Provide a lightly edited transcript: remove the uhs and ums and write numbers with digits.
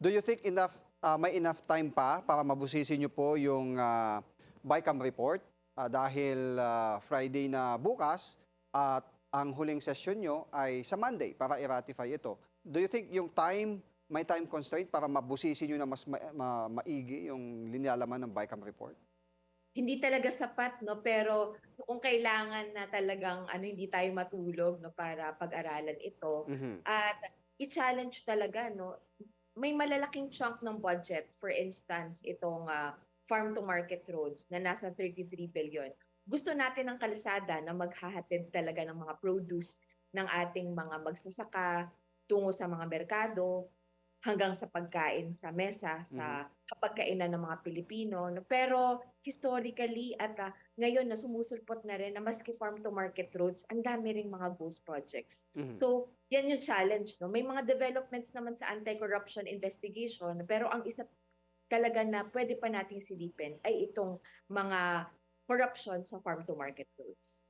Do you think may enough time pa para mabusisi niyo po yung BICAM report? Dahil Friday na bukas at ang huling session nyo ay sa Monday para i-ratify ito. Do you think yung may time constraint para mabusisi nyo na mas maigi yung linyalaman ng BICAM report? Hindi talaga sapat, no, pero kung kailangan na talagang hindi tayo matulog, no, para pag-aralan ito Mhm. at i-challenge talaga, no. May malalaking chunk ng budget, for instance itong farm to market roads na nasa 33 billion. Gusto natin ng kalsada na maghahatid talaga ng mga produce ng ating mga magsasaka tungo sa mga merkado, hanggang sa pagkain sa mesa, Mhm. sa hapagkainan ng mga Pilipino. No? Pero historically at ngayon na sumusulpot na rin na maski farm to market roads, ang dami ring mga ghost projects. Mhm. So, yan yung challenge. No? May mga developments naman sa anti-corruption investigation, pero ang isa talaga na pwede pa nating silipin ay itong mga corruption sa farm to market roads.